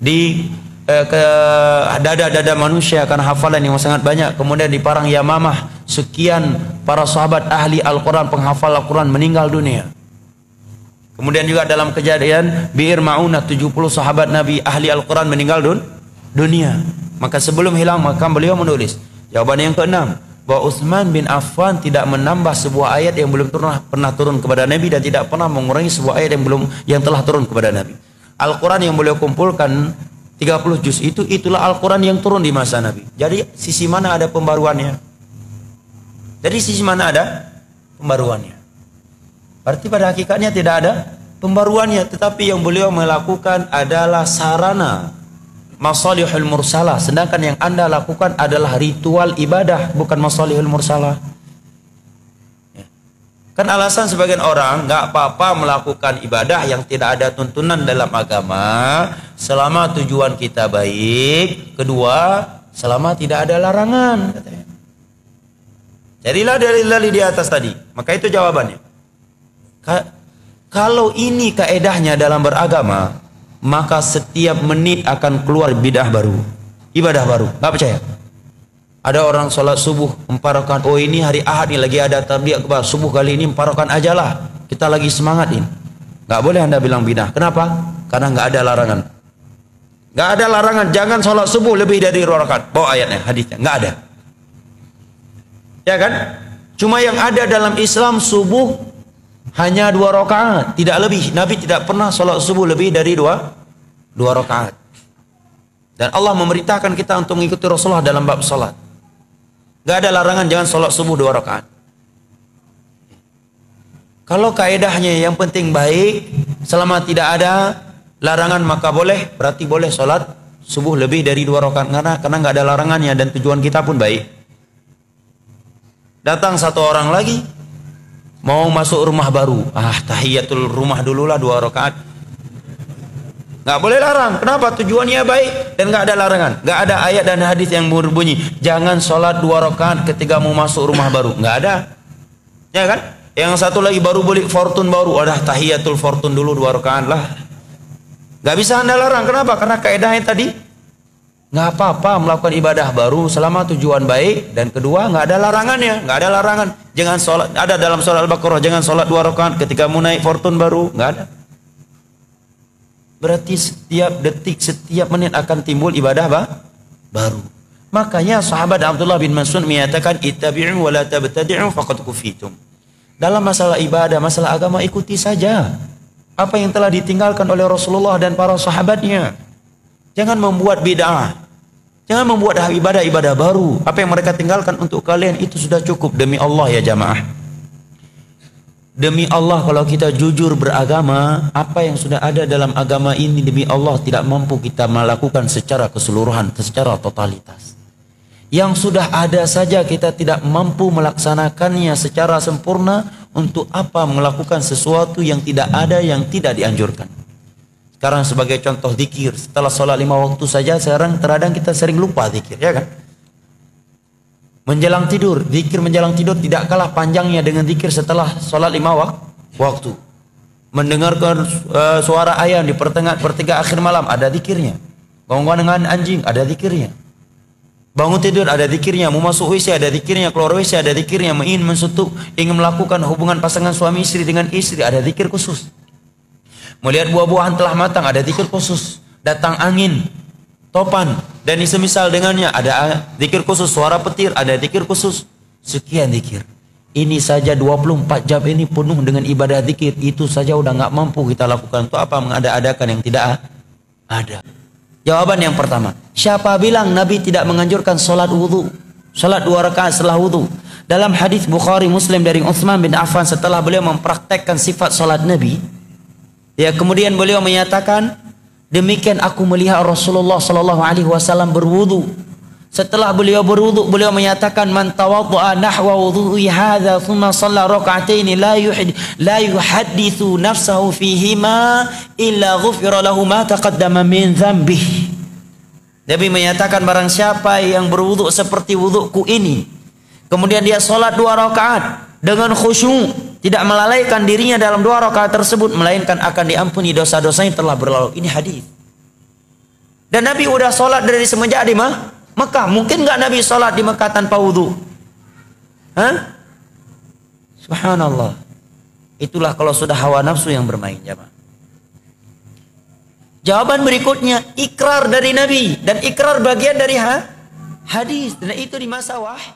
di ke dada-dada manusia karena hafalan yang sangat banyak. Kemudian di Parang Yamamah sekian para sahabat ahli Al-Quran, penghafal Al-Quran meninggal dunia. Kemudian juga dalam kejadian Bi'ir Ma'unah 70 sahabat Nabi ahli Al-Quran meninggal dunia. Maka sebelum hilang maka beliau menulis. Jawaban yang keenam, bahwa Utsman bin Affan tidak menambah sebuah ayat yang belum pernah turun kepada Nabi dan tidak pernah mengurangi sebuah ayat yang telah turun kepada Nabi. Al-Quran yang beliau kumpulkan 30 juz itulah Al-Quran yang turun di masa Nabi. Jadi sisi mana ada pembaruannya? Jadi sisi mana ada pembaruannya? Berarti pada hakikatnya tidak ada pembaruannya, tetapi yang beliau melakukan adalah sarana masalihul mursalah, sedangkan yang Anda lakukan adalah ritual ibadah, bukan masalihul mursalah. Kan alasan sebagian orang nggak apa-apa melakukan ibadah yang tidak ada tuntunan dalam agama selama tujuan kita baik, kedua selama tidak ada larangan, katanya. Jadilah dalil di atas tadi. Maka itu jawabannya. Kalau ini kaedahnya dalam beragama, maka setiap menit akan keluar bidah baru, ibadah baru. Nggak percaya? Ada orang sholat subuh 4 rakaat. Oh, ini hari Ahad nih lagi ada tabligh akbar. Subuh kali ini 4 rakaat aja lah. Kita lagi semangatin. Nggak boleh Anda bilang bidah. Kenapa? Karena nggak ada larangan. Nggak ada larangan. Jangan sholat subuh lebih dari 2 rakaat. Bawa ayatnya, hadisnya. Nggak ada. Ya kan? Cuma yang ada dalam Islam subuh hanya 2 rakaat, tidak lebih. Nabi tidak pernah sholat subuh lebih dari 2 rakaat. Dan Allah memerintahkan kita untuk mengikuti Rasulullah dalam bab sholat. Gak ada larangan jangan sholat subuh 2 rakaat. Kalau kaedahnya yang penting baik, selama tidak ada larangan maka boleh, berarti boleh sholat subuh lebih dari 2 rakaat karena nggak ada larangannya dan tujuan kita pun baik. Datang satu orang lagi mau masuk rumah baru, tahiyatul rumah dululah 2 rakaat. Nggak boleh larang. Kenapa? Tujuannya baik dan nggak ada larangan. Nggak ada ayat dan hadis yang berbunyi jangan sholat 2 rakaat ketika mau masuk rumah baru. Nggak ada. Ya kan? Yang satu lagi baru beli fortune baru, tahiyatul fortune dulu 2 rakaat lah. Nggak bisa Anda larang. Kenapa? Karena kaedahnya tadi nggak apa-apa melakukan ibadah baru selama tujuan baik dan kedua nggak ada larangannya. Nggak ada larangan. Jangan sholat. Ada dalam surah Al-Baqarah jangan sholat 2 rakaat ketika mau naik fortune baru. Nggak ada. Berarti setiap detik, setiap menit akan timbul ibadah baru. Makanya sahabat Abdullah bin Mas'ud menyatakan ittabi'u wa la tabtadi'u faqad kufitum. Dalam masalah ibadah, masalah agama ikuti saja apa yang telah ditinggalkan oleh Rasulullah dan para sahabatnya. Jangan membuat bid'ah. Jangan membuat ibadah-ibadah baru. Apa yang mereka tinggalkan untuk kalian itu sudah cukup demi Allah ya jamaah. Demi Allah kalau kita jujur beragama, apa yang sudah ada dalam agama ini demi Allah tidak mampu kita melakukan secara keseluruhan, secara totalitas. Yang sudah ada saja kita tidak mampu melaksanakannya secara sempurna, untuk apa melakukan sesuatu yang tidak ada, yang tidak dianjurkan. Sekarang sebagai contoh zikir, setelah sholat 5 waktu saja sekarang terkadang kita sering lupa zikir, ya kan? Menjelang tidur, zikir menjelang tidur tidak kalah panjangnya dengan zikir setelah sholat 5 waktu. Mendengarkan suara ayam di pertengahan akhir malam, ada zikirnya. Bangun dengan anjing, ada zikirnya. Bangun tidur, ada zikirnya. Mau masuk WC, ada zikirnya. Keluar WC, ada zikirnya. Ingin mensutuk, ingin melakukan hubungan pasangan suami istri dengan istri, ada zikir khusus. Melihat buah-buahan telah matang, ada zikir khusus. Datang angin, topan dan semisal dengannya, ada zikir khusus. Suara petir, ada zikir khusus. Sekian zikir. Ini saja 24 jam ini penuh dengan ibadah zikir. Itu saja udah nggak mampu kita lakukan. Untuk apa mengada-adakan yang tidak ada? Jawaban yang pertama, siapa bilang Nabi tidak menganjurkan sholat wudhu, sholat 2 rakaat setelah wudhu? Dalam hadis Bukhari Muslim dari Utsman bin Affan, setelah beliau mempraktekkan sifat sholat Nabi, ya kemudian beliau menyatakan, demikian aku melihat Rasulullah Shallallahu Alaihi Wasallam berwudu. Setelah beliau berwudu, beliau menyatakan, man tawaddu'a nahwa wudhu'i hadza thumma shalla raka'ataini la yuhadditsu nafsahu fihima illa ghufira lahu ma taqaddama min dzambihi. Nabi menyatakan, barang siapa yang berwudu seperti wuduku ini, kemudian dia sholat 2 rakaat dengan khusyuk, tidak melalaikan dirinya dalam 2 rakaat tersebut, melainkan akan diampuni dosa-dosanya yang telah berlalu. Ini hadis. Dan Nabi udah sholat dari semenjak di Mekah. Mungkin nggak Nabi sholat di Mekah tanpa wudhu? Hah? Subhanallah. Itulah kalau sudah hawa nafsu yang bermain, jemaah. Jawaban berikutnya, ikrar dari Nabi. Dan ikrar bagian dari hadis. Dan itu di masa wahyu.